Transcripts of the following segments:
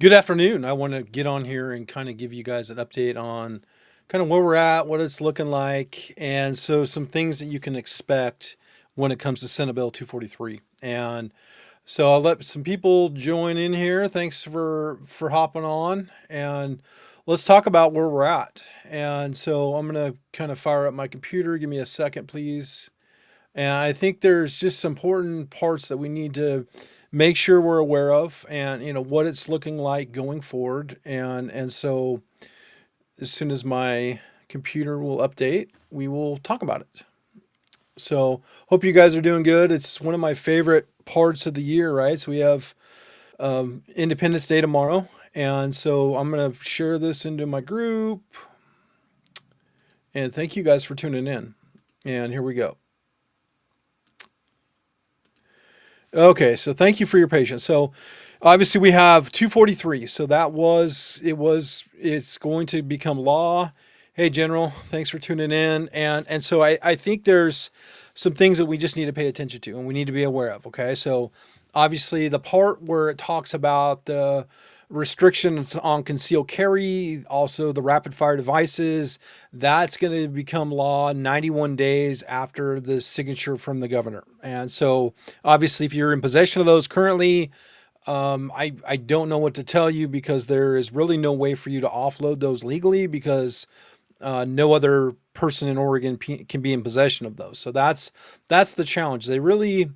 Good afternoon. I want to get on here and kind of give you guys an update on kind of where we're at, what it's looking like, and so some things that you can expect when it comes to Senate Bill 243. And so I'll let some people join in here. Thanks for hopping on, and let's talk about where we're at. And so I'm going to kind of fire up my computer. Give me a second, please. And I think there's just some important parts that we need to make sure we're aware of, and what it's looking like going forward. And so as soon as my computer will update, we will talk about it. So hope you guys are doing good. It's one of my favorite parts of the year, right? So we have Independence Day tomorrow. And so I'm going to share this into my group. And thank you guys for tuning in. And here we go. Okay, so thank you for your patience. So obviously we have 243. So it's going to become law. Hey General, thanks for tuning in. And so I think there's some things that we just need to pay attention to and we need to be aware of. Okay. So obviously the part where it talks about the restrictions on concealed carry, also the rapid fire devices, that's going to become law 91 days after the signature from the governor. And so obviously if you're in possession of those currently, I don't know what to tell you because there is really no way for you to offload those legally because no other person in Oregon can be in possession of those. So that's the challenge. They really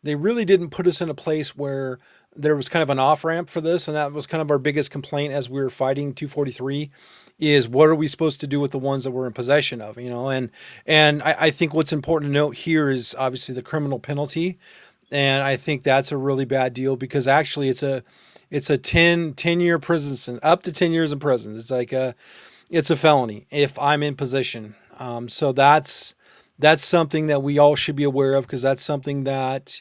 didn't put us in a place where there was kind of an off ramp for this, and that was kind of our biggest complaint as we were fighting 243. Is what are we supposed to do with the ones that we're in possession of? And I think what's important to note here is obviously the criminal penalty, and I think that's a really bad deal because actually it's a 10 year prison sentence, up to 10 years in prison. It's a felony if I'm in possession. So that's something that we all should be aware of because that's something that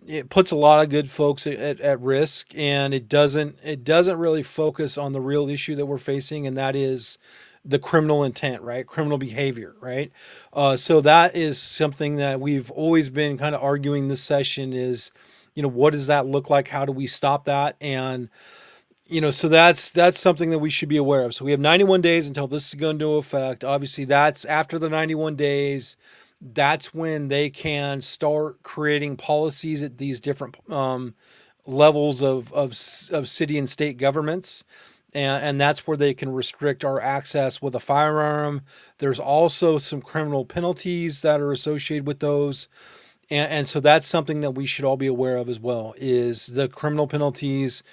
it puts a lot of good folks at risk, and it doesn't really focus on the real issue that we're facing, and that is the criminal intent, right? Criminal behavior, right? So that is something that we've always been kind of arguing this session is, what does that look like? How do we stop that? And so that's something that we should be aware of. So we have 91 days until this is going into effect. Obviously, that's after the 91 days. That's when they can start creating policies at these different levels of city and state governments. And that's where they can restrict our access with a firearm. There's also some criminal penalties that are associated with those. And so that's something that we should all be aware of as well is the criminal penalties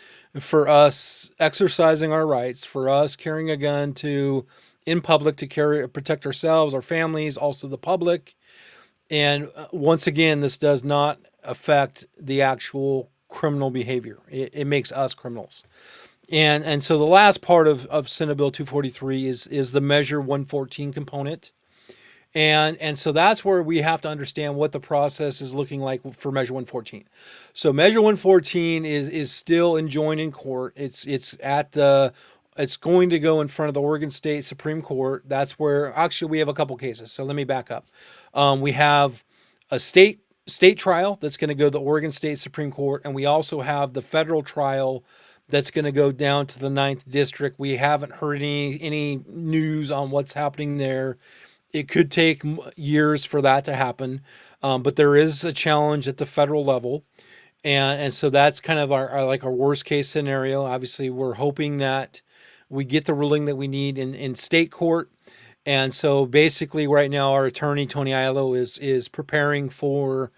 for us exercising our rights, for us carrying a gun to in public to protect ourselves, our families, also the public. And once again, this does not affect the actual criminal behavior. It makes us criminals. And so the last part of Senate Bill 243 is the Measure 114 component. And so that's where we have to understand what the process is looking like for Measure 114. So Measure 114 is still enjoined in court. It's going to go in front of the Oregon State Supreme Court. That's where actually we have a couple cases. So let me back up. We have a state trial that's going to go to the Oregon State Supreme Court, and we also have the federal trial that's going to go down to the Ninth District. We haven't heard any news on what's happening there. It could take years for that to happen, but there is a challenge at the federal level, and so that's kind of our worst case scenario. Obviously, we're hoping that we get the ruling that we need in state court, and so basically, right now, our attorney Tony Aiello is preparing for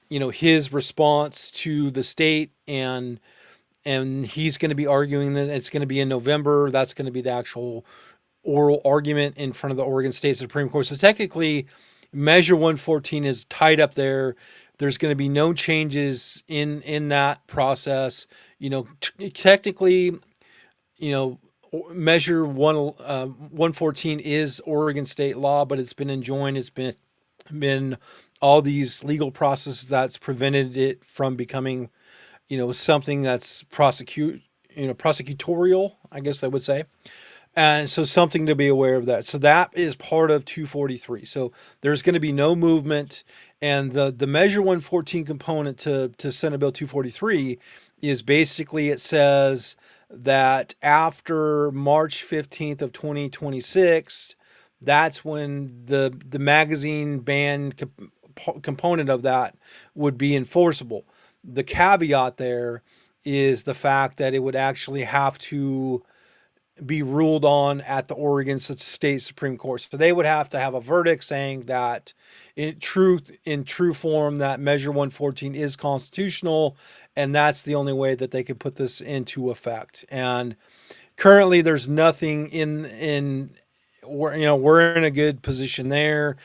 his response to the state, and he's going to be arguing that it's going to be in November. That's going to be the actual oral argument in front of the Oregon State Supreme Court. So technically, Measure 114 is tied up there. There's going to be no changes in that process. Technically, you know, Measure 114 is Oregon state law, but it's been enjoined. It's been all these legal processes that's prevented it from becoming, something that's prosecutorial, I guess I would say. And so something to be aware of that. So that is part of 243. So there's going to be no movement. And the Measure 114 component to Senate Bill 243 is basically it says that after March 15th of 2026, that's when the magazine ban component of that would be enforceable. The caveat there is the fact that it would actually have to be ruled on at the Oregon State Supreme Court. So they would have to have a verdict saying that in true form that Measure 114 is constitutional, and that's the only way that they could put this into effect. And currently there's nothing in we're in a good position there.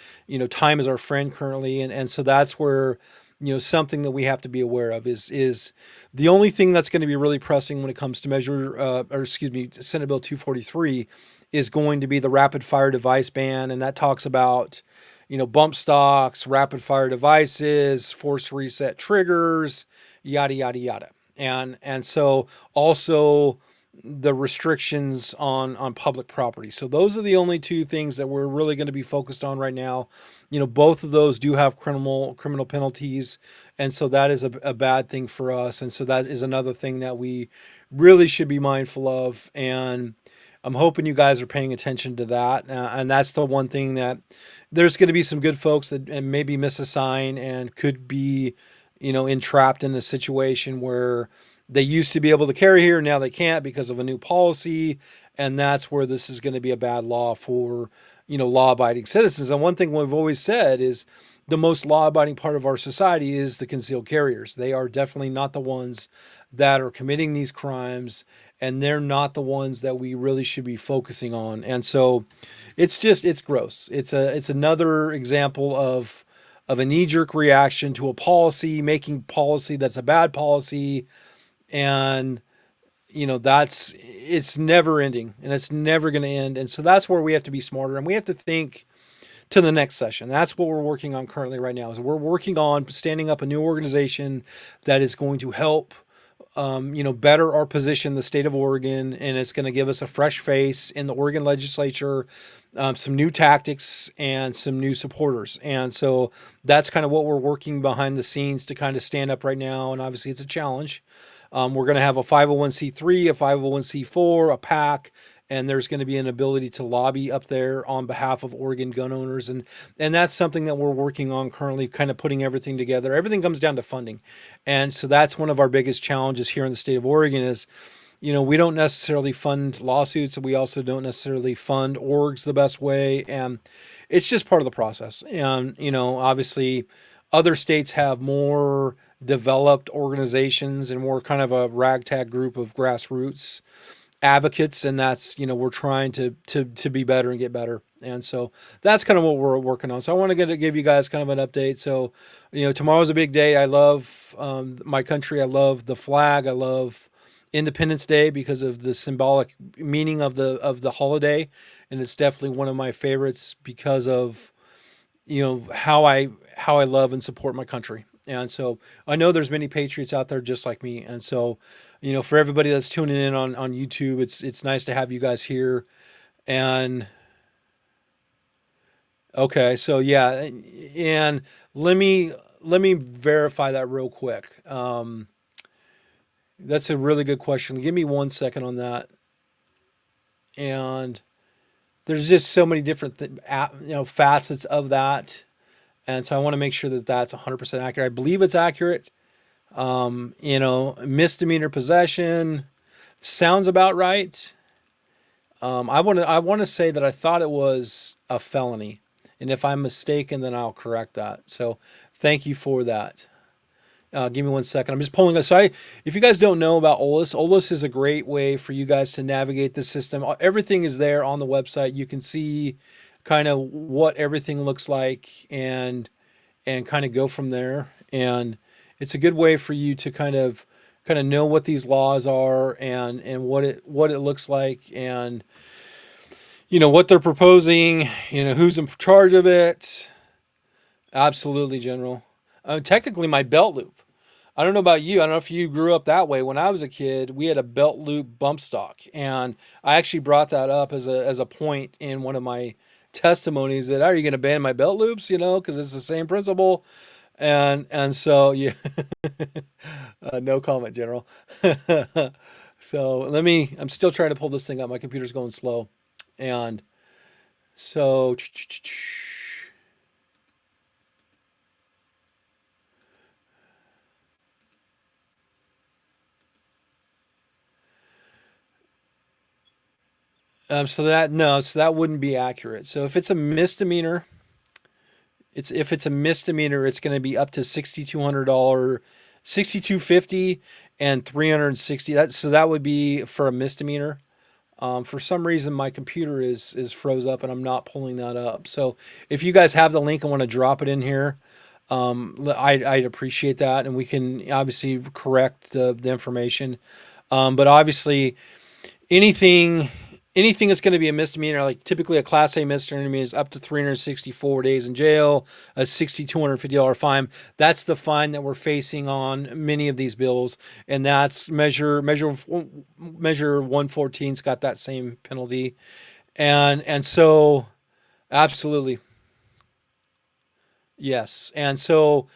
Time is our friend currently, and so that's where something that we have to be aware of is the only thing that's going to be really pressing when it comes to Senate Bill 243 is going to be the rapid fire device ban, and that talks about bump stocks, rapid fire devices, force reset triggers, yada yada yada. And so also the restrictions on public property. So those are the only two things that we're really going to be focused on right now. Both of those do have criminal penalties, and so that is a bad thing for us. And so that is another thing that we really should be mindful of. And I'm hoping you guys are paying attention to that. And that's the one thing that there's going to be some good folks that and maybe miss a sign and could be, entrapped in a situation where they used to be able to carry here, now they can't because of a new policy, and that's where this is going to be a bad law for, law-abiding citizens. And one thing we've always said is the most law-abiding part of our society is the concealed carriers. They are definitely not the ones that are committing these crimes, and they're not the ones that we really should be focusing on. And so it's gross. It's another example of a knee-jerk reaction to a policy, making policy that's a bad policy. And that's it's never ending, and it's never going to end. And so that's where we have to be smarter, and we have to think to the next session. That's what we're working on currently right now. Is we're working on standing up a new organization that is going to help better our position in the state of Oregon, and it's going to give us a fresh face in the Oregon legislature, some new tactics, and some new supporters. And so that's kind of what we're working behind the scenes to kind of stand up right now. And obviously, it's a challenge. We're going to have a 501c3, a 501c4, a PAC, and there's going to be an ability to lobby up there on behalf of Oregon gun owners. And that's something that we're working on currently, kind of putting everything together. Everything comes down to funding. And so that's one of our biggest challenges here in the state of Oregon is, we don't necessarily fund lawsuits. We also don't necessarily fund orgs the best way. And it's just part of the process. And, obviously other states have more developed organizations and more kind of a ragtag group of grassroots advocates, and that's we're trying to be better and get better. And so that's kind of what we're working on. So I want to give you guys kind of an update. So tomorrow's a big day. I love my country. I love the flag. I love Independence Day because of the symbolic meaning of the holiday, and it's definitely one of my favorites because of how I love and support my country. And so I know there's many patriots out there just like me. And so, for everybody that's tuning in on YouTube, it's nice to have you guys here. And okay, so yeah, and let me verify that real quick. That's a really good question. Give me 1 second on that. And there's just so many different facets of that. And so I want to make sure that that's 100% accurate. I believe it's accurate. Misdemeanor possession sounds about right. I want to say that I thought it was a felony, and if I'm mistaken, then I'll correct that. So thank you for that. Give me 1 second. I'm just pulling up. So if you guys don't know about OLS is a great way for you guys to navigate the system. Everything is there on the website. You can see kind of what everything looks like and kind of go from there. And it's a good way for you to kind of know what these laws are and what it looks like, and what they're proposing, who's in charge of it. Absolutely, General. Technically, my belt loop. I don't know about you. I don't know if you grew up that way. When I was a kid, we had a belt loop bump stock, and I actually brought that up as a point in one of my testimonies that are you going to ban my belt loops? Because it's the same principle, and so yeah, no comment, General. So I'm still trying to pull this thing up. My computer's going slow. And so, so that wouldn't be accurate. So if it's a misdemeanor, if it's a misdemeanor, it's going to be up to $6,200, 6,250 and 360. That would be for a misdemeanor. For some reason, my computer is froze up, and I'm not pulling that up. So if you guys have the link and want to drop it in here, I'd appreciate that, and we can obviously correct the information. But obviously, anything anything that's going to be a misdemeanor, like typically a class A misdemeanor is up to 364 days in jail, a $6,250 fine. That's the fine that we're facing on many of these bills, and that's measure 114's got that same penalty, and so absolutely yes, and so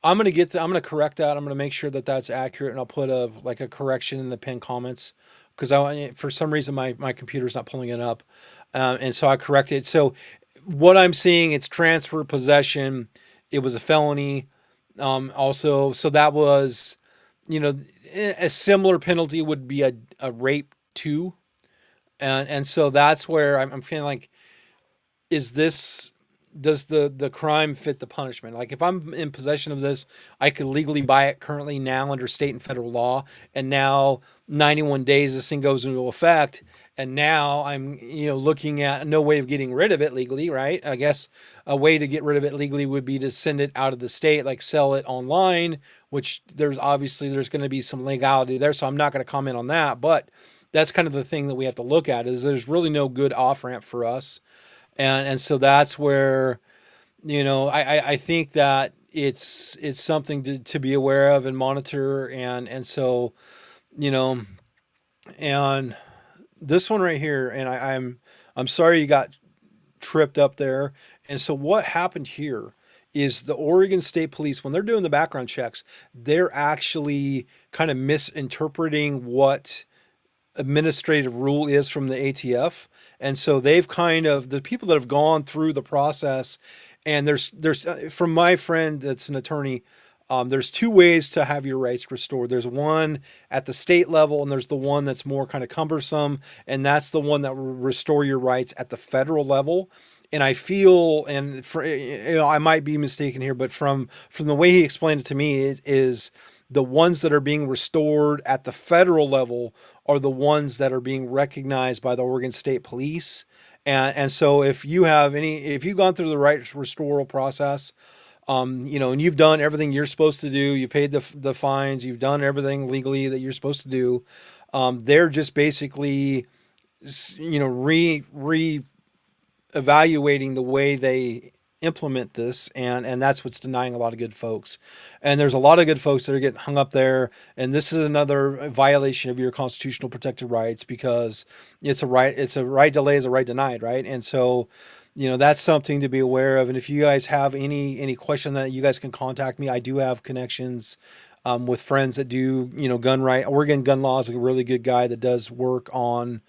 I'm gonna correct that. I'm gonna make sure that that's accurate, and I'll put a correction in the pinned comments because I for some reason my computer's not pulling it up, and so I corrected. So what I'm seeing, it's transfer possession. It was a felony. Also, so that was, you know, a similar penalty would be a rape too, and so that's where I'm feeling like, is this does the crime fit the punishment? Like if I'm in possession of this, I could legally buy it currently now under state and federal law, and now 91 days this thing goes into effect, and now I'm looking at no way of getting rid of it legally, right? I guess a way to get rid of it legally would be to send it out of the state, like sell it online, which there's going to be some legality there, so I'm not going to comment on that, but that's kind of the thing that we have to look at is there's really no good off ramp for us, and so that's where I think that it's something to be aware of and monitor, and so you know and this one right here, and I'm sorry you got tripped up there. And so what happened here is the Oregon State Police, when they're doing the background checks, they're actually kind of misinterpreting what administrative rule is from the ATF. And so they've kind of, the people that have gone through the process, and there's from my friend that's an attorney, there's two ways to have your rights restored. There's one at the state level, and there's the one that's more kind of cumbersome, and that's the one that will restore your rights at the federal level. And I feel, and I might be mistaken here, but from the way he explained it to me, it is the ones that are being restored at the federal level are the ones that are being recognized by the Oregon State Police. And so if you've gone through the rights restoral process, and you've done everything you're supposed to do, you paid the fines, you've done everything legally that you're supposed to do, they're just basically, re evaluating the way they implement this, and that's what's denying a lot of good folks. And there's a lot of good folks that are getting hung up there, and this is another violation of your constitutional protected rights, because it's a right delay is a right denied, right? And so that's something to be aware of. And if you guys have any question, that you guys can contact me. I do have connections with friends that do gun right. Oregon Gun Law is a really good guy that does work on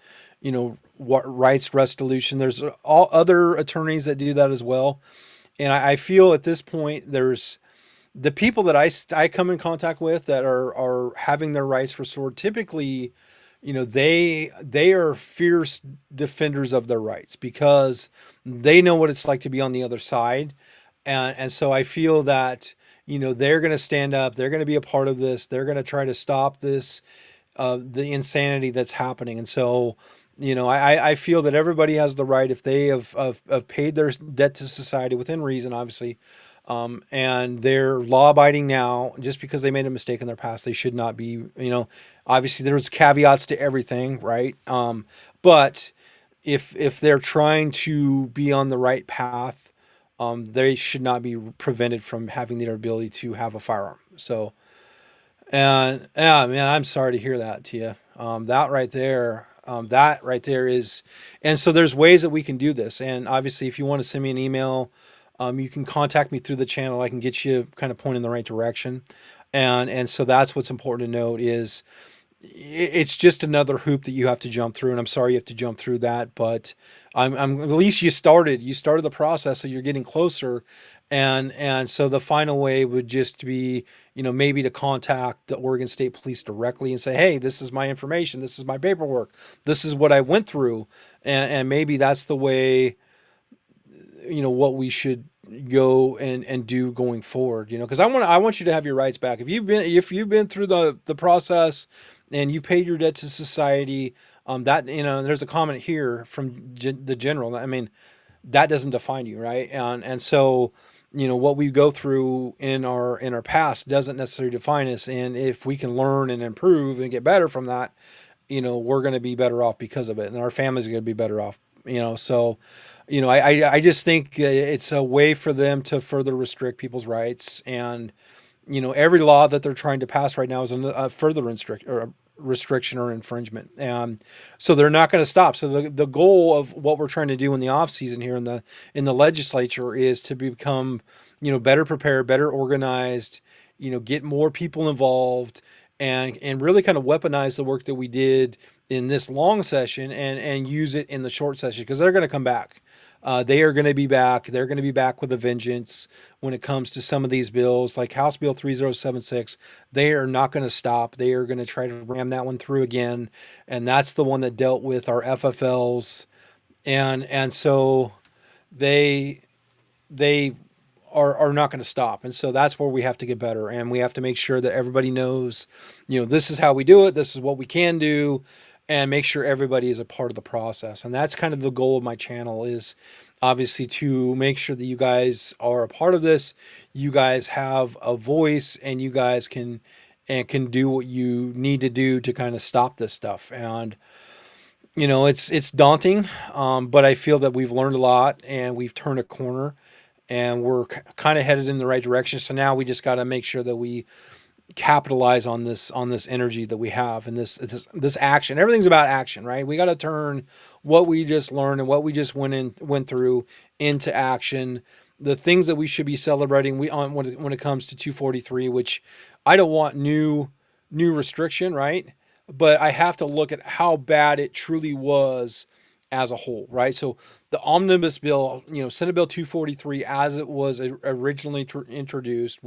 what rights restitution. There's all other attorneys that do that as well. And I feel at this point, there's the people that I come in contact with that are having their rights restored. Typically, they are fierce defenders of their rights because they know what it's like to be on the other side. And so I feel that they're going to stand up, they're going to be a part of this, they're going to try to stop this, the insanity that's happening. And so I feel that everybody has the right, if they have paid their debt to society within reason, obviously, and they're law abiding now. Just because they made a mistake in their past, they should not be. Obviously, there's caveats to everything, right? But if they're trying to be on the right path, they should not be prevented from having the ability to have a firearm. So, and yeah, man, I'm sorry to hear that, Tia. That right there is, and so there's ways that we can do this. And obviously, if you want to send me an email, you can contact me through the channel. I can get you kind of point in the right direction. And so that's what's important to note is it's just another hoop that you have to jump through, and I'm sorry you have to jump through that, but I'm at least you started the process, so you're getting closer, and so the final way would just be, maybe to contact the Oregon State Police directly and say, hey, this is my information, this is my paperwork, this is what I went through, and maybe that's the way, what we should go and do going forward, because I want you to have your rights back. If you've been through the process and you paid your debt to society, that, there's a comment here from the general, I mean, that doesn't define you, right? And so, what we go through in our past doesn't necessarily define us, and if we can learn and improve and get better from that, we're going to be better off because of it, and our families are going to be better off. So, I just think it's a way for them to further restrict people's rights, and every law that they're trying to pass right now is a further restriction or infringement, and so they're not going to stop. So the goal of what we're trying to do in the off season here in the legislature is to become, better prepared, better organized, get more people involved, and really kind of weaponize the work that we did in this long session, and use it in the short session, because they're going to come back. They are going to be back. They're going to be back with a vengeance when it comes to some of these bills, like House Bill 3076. They are not going to stop. They are going to try to ram that one through again, and that's the one that dealt with our FFLs, and so they they are not going to stop. And so that's where we have to get better, and we have to make sure that everybody knows, this is how we do it, this is what we can do, and make sure everybody is a part of the process. And that's kind of the goal of my channel, is obviously to make sure that you guys are a part of this, you guys have a voice, and you guys can do what you need to do to kind of stop this stuff. And it's daunting, but I feel that we've learned a lot and we've turned a corner, and we're kind of headed in the right direction. So now we just got to make sure that we capitalize on this energy that we have, and this action. Everything's about action, right? We got to turn what we just learned and what we just went through into action. The things that we should be celebrating, we on when it comes to 243, which I don't want new restriction, right? But I have to look at how bad it truly was as a whole, right? So the omnibus bill, Senate Bill 243, as it was originally introduced,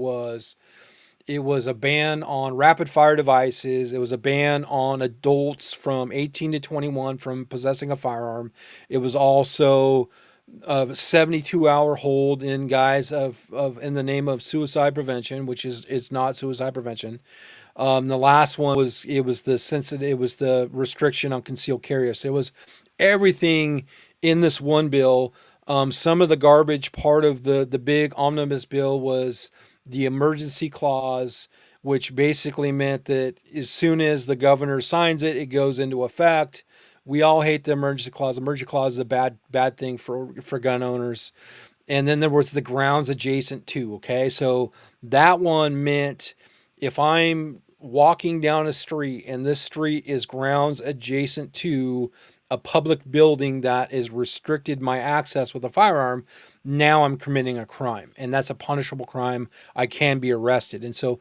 it was a ban on rapid fire devices. It was a ban on adults from 18 to 21 from possessing a firearm. It was also a 72-hour hold in guise of in the name of suicide prevention, which is it's not suicide prevention. The last one it was the restriction on concealed carry. So it was everything in this one bill. Some of the garbage part of the big omnibus bill was the emergency clause, which basically meant that as soon as the governor signs it, it goes into effect. We all hate the emergency clause. Emergency clause is a bad thing for gun owners. And then there was the grounds adjacent to. Okay, so that one meant if I'm walking down a street and this street is grounds adjacent to a public building that is restricted my access with a firearm, now I'm committing a crime, and that's a punishable crime. I can be arrested. And so,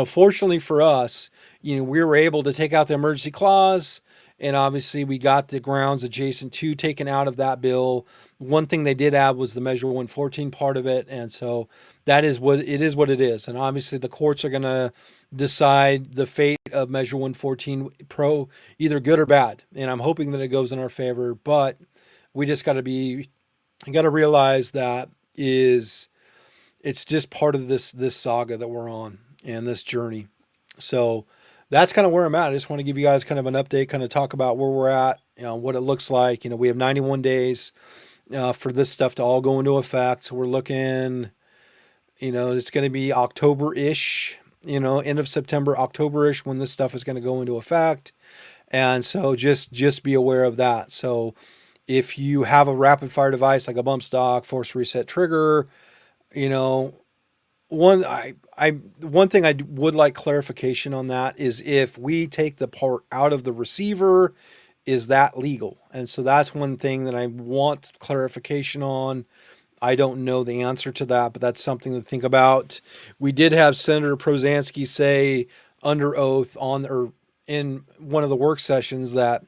fortunately for us, we were able to take out the emergency clause, and obviously we got the grounds adjacent to taken out of that bill. One thing they did add was the Measure 114 part of it, and so that is what it is. What it is, and obviously the courts are going to decide the fate of Measure 114 Pro, either good or bad. And I'm hoping that it goes in our favor, but we just got to be, you got to realize that is it's just part of this saga that we're on and this journey. So that's kind of where I'm at. I just want to give you guys kind of an update, kind of talk about where we're at, what it looks like. We have 91 days for this stuff to all go into effect. So we're looking, it's going to be October-ish, end of September, October-ish, when this stuff is going to go into effect. And so just be aware of that. So if you have a rapid fire device like a bump stock, force reset trigger, you know, one thing I would like clarification on that is if we take the part out of the receiver, is that legal? And so that's one thing that I want clarification on. I don't know the answer to that, but that's something to think about. We did have Senator Prozansky say under oath on, or in one of the work sessions that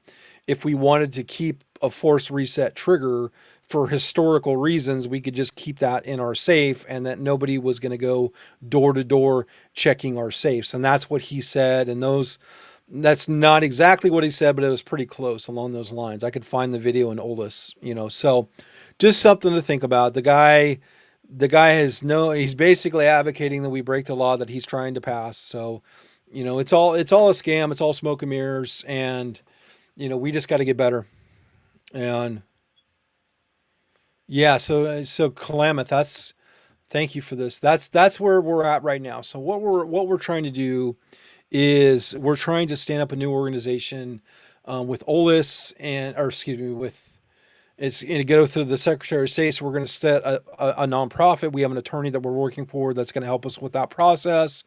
if we wanted to keep a force reset trigger for historical reasons, we could just keep that in our safe and that nobody was going to go door to door checking our safes. And that's what he said. And that's not exactly what he said, but it was pretty close along those lines. I could find the video in Oldest, so just something to think about. The guy he's basically advocating that we break the law that he's trying to pass. So, it's all a scam. It's all smoke and mirrors. And, we just got to get better. And yeah, so Calamith, thank you for this. That's where we're at right now. So what we're trying to do is we're trying to stand up a new organization with OLIS or excuse me, with it's going to go through the Secretary of State. So we're going to set a nonprofit. We have an attorney that we're working for that's going to help us with that process.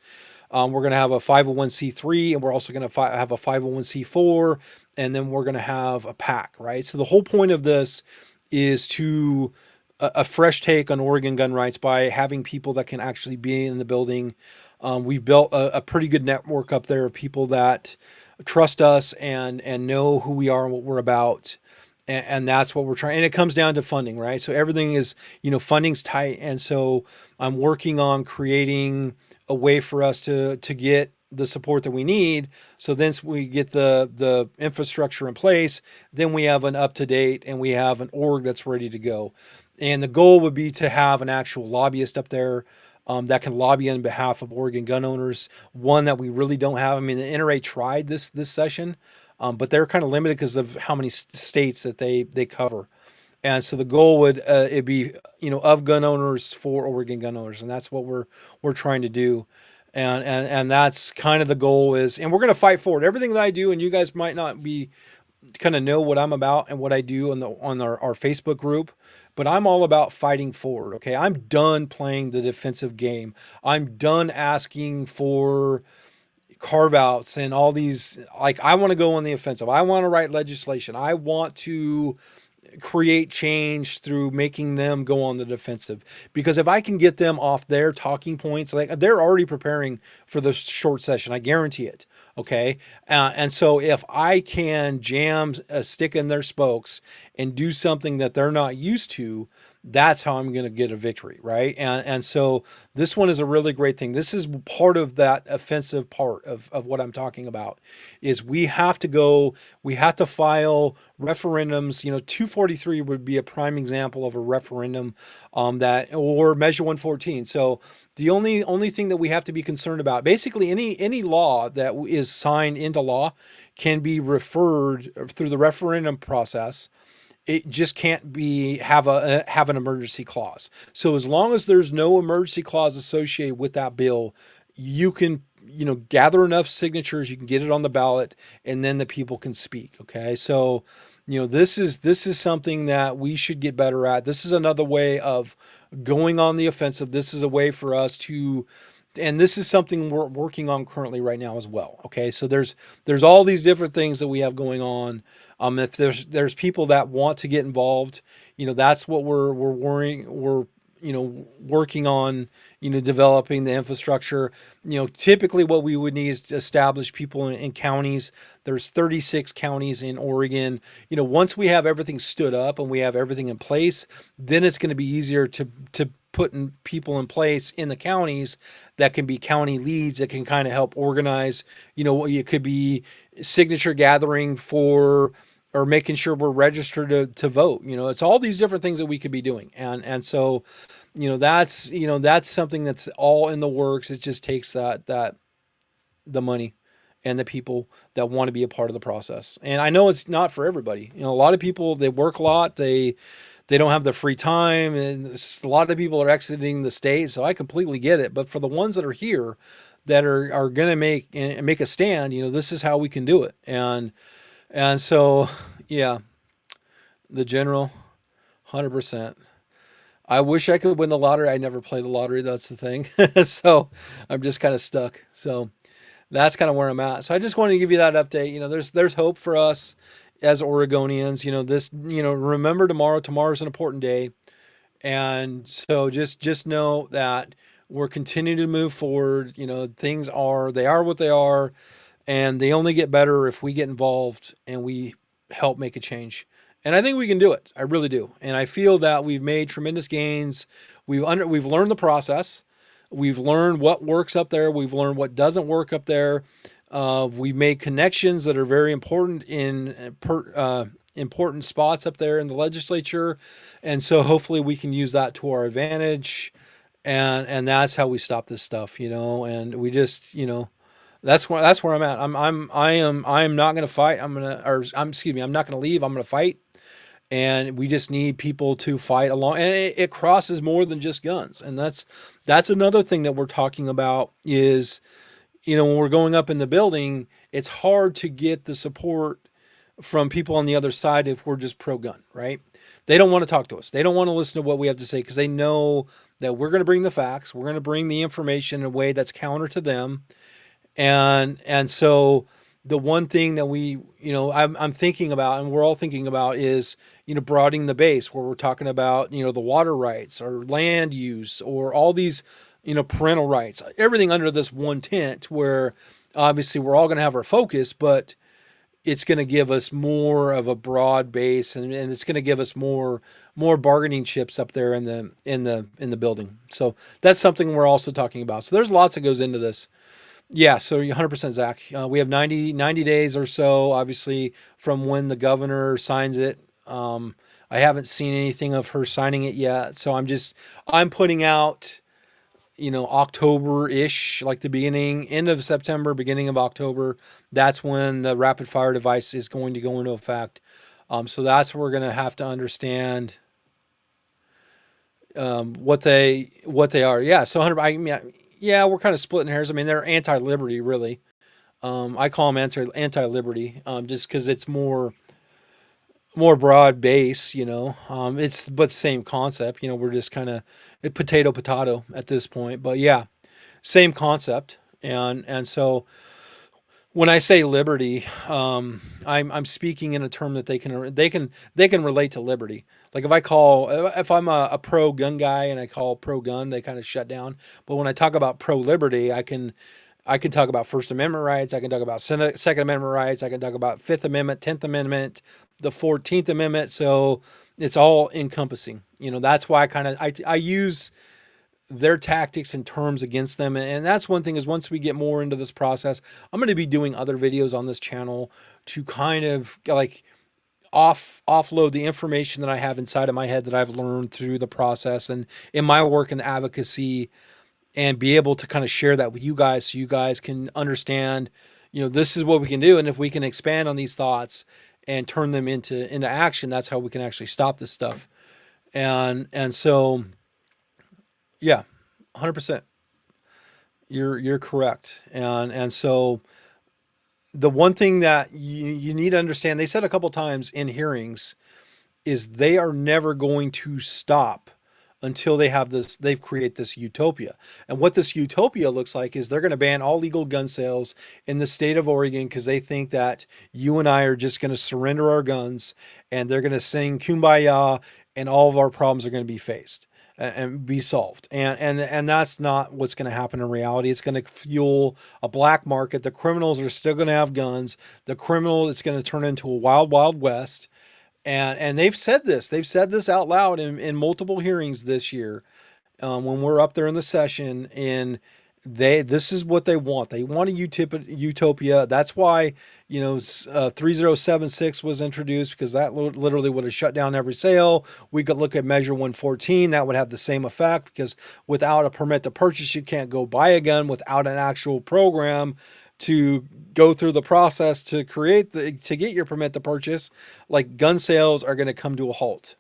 We're going to have a 501c3, and we're also going to have a 501c4, and then we're going to have a PAC, right? So the whole point of this is to a fresh take on Oregon gun rights by having people that can actually be in the building. We've built a pretty good network up there of people that trust us and know who we are and what we're about. And that's what we're trying. And it comes down to funding, right? So everything is, funding's tight. And so I'm working on creating a way for us to get the support that we need. So then we get the infrastructure in place, then we have an up to date and we have an org that's ready to go. And the goal would be to have an actual lobbyist up there that can lobby on behalf of Oregon gun owners. One that we really don't have. I mean, the NRA tried this session, but they're kind of limited because of how many states that they cover. And so the goal would it be of gun owners for Oregon gun owners, and that's what we're trying to do, and that's kind of the goal is, and we're going to fight for it. Everything that I do, and you guys might not be kind of know what I'm about and what I do on our Facebook group, but I'm all about fighting forward. Okay, I'm done playing the defensive game. I'm done asking for carve outs and all these. Like, I want to go on the offensive. I want to write legislation. I want to create change through making them go on the defensive, because if I can get them off their talking points, like they're already preparing for the short session, I guarantee it. Okay. And so if I can jam a stick in their spokes and do something that they're not used to, that's how I'm going to get a victory. Right. And so this one is a really great thing. This is part of that offensive part of what I'm talking about is we have to file referendums. 243 would be a prime example of a referendum, that, or Measure 114. So the only thing that we have to be concerned about, basically any law that is signed into law can be referred through the referendum process. It just can't have an emergency clause. So as long as there's no emergency clause associated with that bill, you can gather enough signatures, you can get it on the ballot, and then the people can speak. Okay, so this is something that we should get better at. This is another way of going on the offensive. This is a way for us to, and this is something we're working on currently right now as well. Okay, so there's all these different things that we have going on. If there's people that want to get involved, that's what we're working on, developing the infrastructure. Typically what we would need is to establish people in counties. There's 36 counties in Oregon. Once we have everything stood up and we have everything in place, then it's going to be easier to put people in place in the counties that can be county leads that can kind of help organize. It could be signature gathering for, or making sure we're registered to vote. It's all these different things that we could be doing. And so, that's something that's all in the works. It just takes that the money and the people that want to be a part of the process. And I know it's not for everybody. A lot of people, they work a lot. They don't have the free time, and a lot of people are exiting the state. So I completely get it. But for the ones that are here that are going to make a stand, this is how we can do it. And so, yeah, the general, 100%. I wish I could win the lottery. I never play the lottery. That's the thing. So I'm just kind of stuck. So that's kind of where I'm at. So I just wanted to give you that update. There's hope for us as Oregonians. Remember tomorrow. Tomorrow's an important day. And so just know that we're continuing to move forward. Things are what they are. and they only get better if we get involved and we help make a change. And I think we can do it. I really do. And I feel that we've made tremendous gains. We've learned the process. We've learned what works up there. We've learned what doesn't work up there. We've made connections that are very important in important spots up there in the legislature, and so hopefully we can use that to our advantage, and that's how we stop this stuff, And we just, that's where I'm at. I am not going to fight. I'm not going to leave. I'm going to fight, and we just need people to fight along. And it crosses more than just guns, and that's another thing that we're talking about is, when we're going up in the building, it's hard to get the support from people on the other side if we're just pro gun, right? They don't want to talk to us. They don't want to listen to what we have to say because they know that we're going to bring the facts. We're going to bring the information in a way that's counter to them. And so the one thing that I'm thinking about, and we're all thinking about, is, broadening the base where we're talking about, the water rights or land use or all these, parental rights, everything under this one tent where obviously we're all going to have our focus, but it's going to give us more of a broad base, and it's going to give us more bargaining chips up there in the building. So that's something we're also talking about. So there's lots that goes into this. Yeah, so 100% Zach. We have 90 days or so, obviously, from when the governor signs it. I haven't seen anything of her signing it yet, so I'm putting out, October-ish, like the end of September, beginning of October. That's when the rapid fire device is going to go into effect. So that's where we're going to have to understand what they are. Yeah, so 100. Yeah, we're kind of splitting hairs. I mean, they're anti-liberty, really. I call them anti-liberty, just because it's more broad base. It's but same concept. We're just kind of potato at this point. But yeah, same concept. And so when I say liberty, I'm speaking in a term that they can relate to liberty. Like if I'm a pro gun guy and I call pro gun, they kind of shut down. But when I talk about pro liberty, I can talk about First Amendment rights. I can talk about Second Amendment rights. I can talk about Fifth Amendment, 10th Amendment, the 14th Amendment. So it's all encompassing. That's why I use their tactics and terms against them. And that's one thing, is once we get more into this process, I'm going to be doing other videos on this channel to kind of like offload the information that I have inside of my head that I've learned through the process and in my work in advocacy, and be able to kind of share that with you guys so you guys can understand, this is what we can do. And if we can expand on these thoughts and turn them into action, that's how we can actually stop this stuff. And so, yeah, 100%. You're correct. And so the one thing that you need to understand, they said a couple times in hearings, is they are never going to stop until they've created this utopia. And what this utopia looks like is they're going to ban all legal gun sales in the state of Oregon, because they think that you and I are just going to surrender our guns, and they're going to sing kumbaya, and all of our problems are going to be faced and be solved. And that's not what's going to happen in reality. It's going to fuel a black market. The criminals are still going to have guns. The criminal is going to turn into a wild west. And they've said this. They've said this out loud in multiple hearings this year, when we're up there in the session. And this is what they want. They want a utopia. That's why 3076 was introduced, because that literally would have shut down every sale. We could look at Measure 114. That would have the same effect, because without a permit to purchase, you can't go buy a gun without an actual program to go through the process to get your permit to purchase. Like, gun sales are going to come to a halt.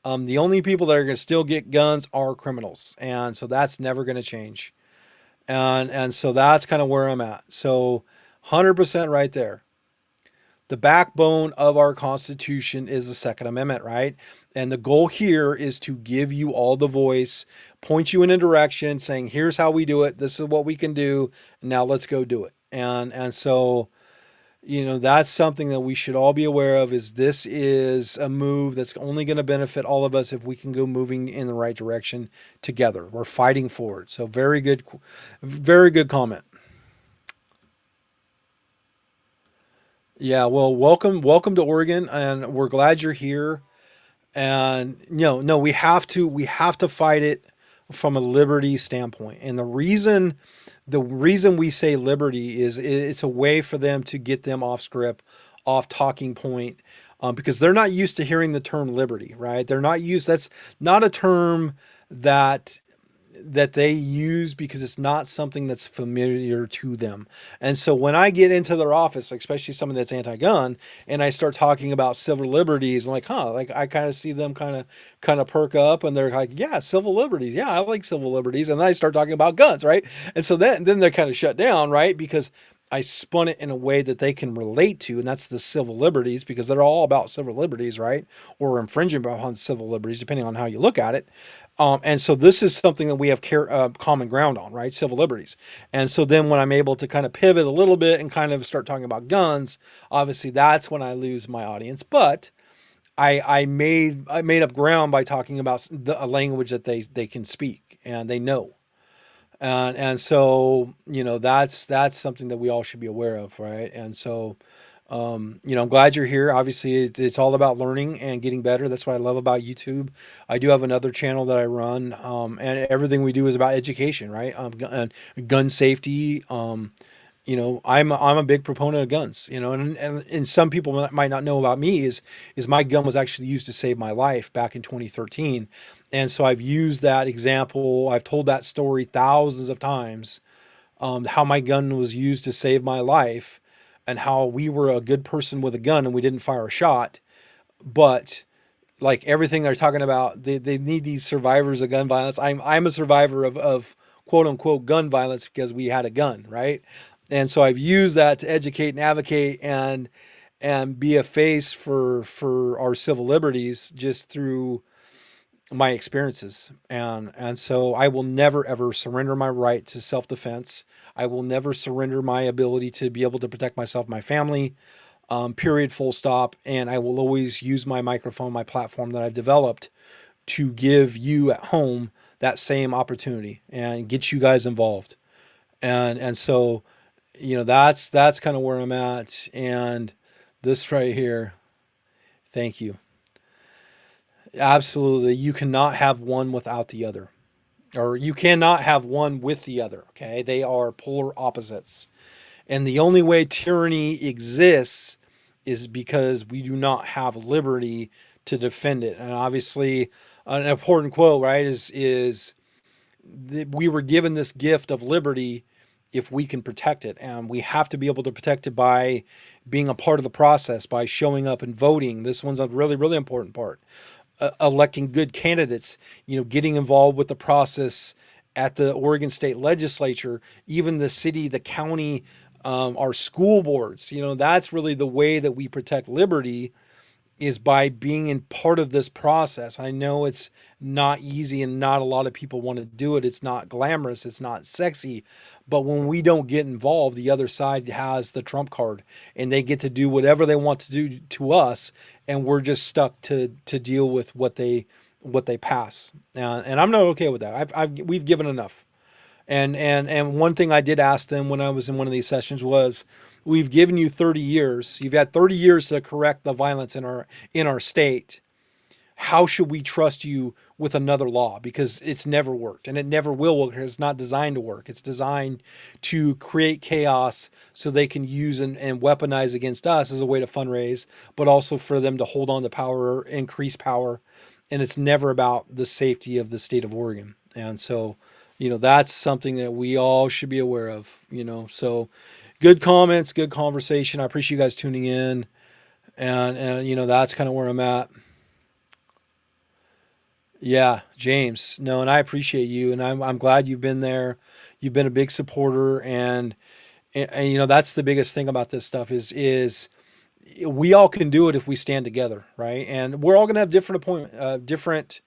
The only people that are going to still get guns are criminals, and so that's never going to change. And so that's kind of where I'm at. So 100% right there. The backbone of our Constitution is the Second Amendment, right? And the goal here is to give you all the voice, point you in a direction, saying, here's how we do it. This is what we can do. Now let's go do it. And so, that's something that we should all be aware of, is this is a move that's only going to benefit all of us if we can go moving in the right direction together. We're fighting forward. So very good comment. Yeah, well, welcome to Oregon, and we're glad you're here. And no, we have to fight it from a liberty standpoint. And the reason we say liberty is it's a way for them to get them off script, off talking point, because they're not used to hearing the term liberty, right? They're not used. That's not a term that they use because it's not something that's familiar to them. And so when I get into their office, like especially someone that's anti-gun, and I start talking about civil liberties, I'm like, huh, like I kind of see them kind of perk up, and they're like, yeah, civil liberties, yeah, I like civil liberties, and then I start talking about guns, right? And so then they're kind of shut down, right? Because I spun it in a way that they can relate to, and that's the civil liberties, because they're all about civil liberties, right? Or infringing upon civil liberties, depending on how you look at it. And so this is something that we have common ground on, right? Civil liberties. And so then when I'm able to kind of pivot a little bit and kind of start talking about guns, obviously that's when I lose my audience. But I made up ground by talking about a language that they can speak and they know. And so that's something that we all should be aware of, right? And so I'm glad you're here. Obviously, it's all about learning and getting better. That's what I love about YouTube. I do have another channel that I run, and everything we do is about education, right? Gun safety. I'm a big proponent of guns. And some people might not know about me is my gun was actually used to save my life back in 2013, and so I've used that example. I've told that story thousands of times, how my gun was used to save my life, and how we were a good person with a gun and we didn't fire a shot. But like everything they're talking about, they need these survivors of gun violence. I'm a survivor of quote unquote gun violence because we had a gun, right? And so I've used that to educate and advocate and be a face for our civil liberties just through my experiences. And so I will never ever surrender my right to self-defense. I will never surrender my ability to be able to protect myself, my family, period, full stop. And I will always use my microphone, my platform that I've developed to give you at home that same opportunity and get you guys involved. And so that's kind of where I'm at. And this right here, thank you. Absolutely, you cannot have one without the other, or you cannot have one with the other. Okay, they are polar opposites. And the only way tyranny exists is because we do not have liberty to defend it. And obviously, an important quote, right, is that we were given this gift of liberty if we can protect it. And we have to be able to protect it by being a part of the process, by showing up and voting. This one's a really, really important part. Electing good candidates, getting involved with the process at the Oregon State Legislature, even the city, the county, our school boards. That's really the way that we protect liberty, is by being in part of this process. I know it's not easy and not a lot of people want to do it. It's not glamorous, it's not sexy, but when we don't get involved, the other side has the trump card and they get to do whatever they want to do to us, and we're just stuck to deal with what they pass. And I'm not okay with that. We've given enough. And one thing I did ask them when I was in one of these sessions was, we've given you 30 years. You've had 30 years to correct the violence in our state. How should we trust you with another law? Because it's never worked and it never will work. It's not designed to work. It's designed to create chaos so they can use and weaponize against us as a way to fundraise, but also for them to hold on to power, increase power. And it's never about the safety of the state of Oregon. And so, that's something that we all should be aware of. So good comments, good conversation. I appreciate you guys tuning in. And that's kind of where I'm at. Yeah, James. No, and I appreciate you, and I'm glad you've been there. You've been a big supporter, and that's the biggest thing about this stuff is we all can do it if we stand together, right? And we're all gonna have different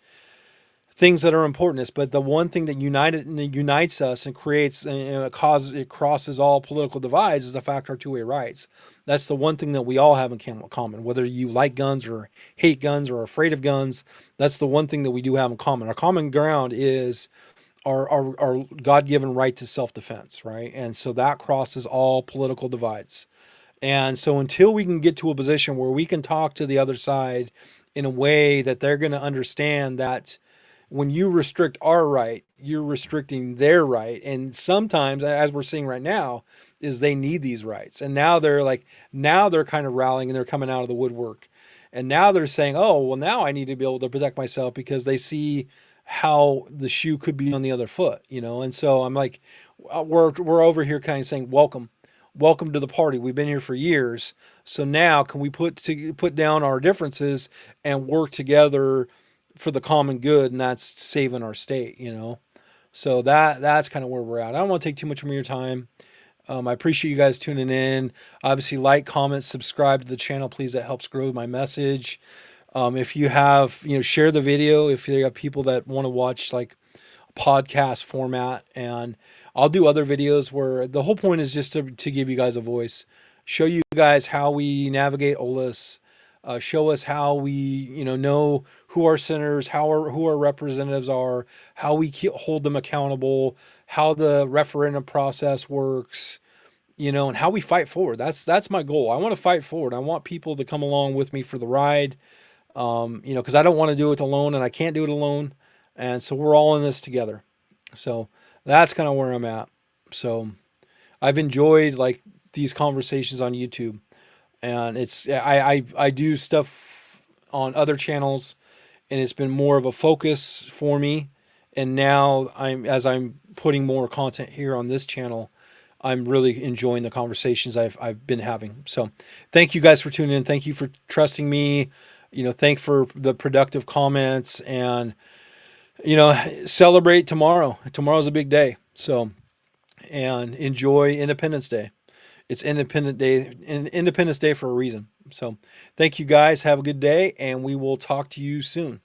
things that are important. But the one thing that unites us and creates, it crosses all political divides, is the fact our two-way rights. That's the one thing that we all have in common. Whether you like guns or hate guns or are afraid of guns, that's the one thing that we do have in common. Our common ground is our God-given right to self-defense, right? And so that crosses all political divides. And so until we can get to a position where we can talk to the other side in a way that they're going to understand that when you restrict our right, you're restricting their right. And sometimes, as we're seeing right now, is they need these rights. And now they're like, now they're kind of rallying and they're coming out of the woodwork. And now they're saying, oh, well, now I need to be able to protect myself because they see how the shoe could be on the other foot, you know? And so I'm like, we're over here kind of saying, welcome to the party. We've been here for years. So now can we put down our differences and work together for the common good, and that's saving our state, you know. So that's kind of where we're at. I don't want to take too much of your time. I appreciate you guys tuning in. Obviously, like, comment, subscribe to the channel, please. That helps grow my message. If you have, share the video. If you have people that want to watch like podcast format, and I'll do other videos where the whole point is just to give you guys a voice, show you guys how we navigate OLIS, show us how we know who our senators, who our representatives are, how we hold them accountable, how the referendum process works, and how we fight forward. That's my goal. I want to fight forward. I want people to come along with me for the ride. Because I don't want to do it alone, and I can't do it alone, and so we're all in this together. So that's kind of where I'm at. So I've enjoyed like these conversations on YouTube, and I do stuff on other channels, and it's been more of a focus for me. And now as I'm putting more content here on this channel, I'm really enjoying the conversations I've been having. So thank you guys for tuning in. Thank you for trusting me. Thank for the productive comments, and celebrate tomorrow. Tomorrow's a big day. So, and enjoy Independence Day. It's Independence Day for a reason. So thank you guys. Have a good day, and we will talk to you soon.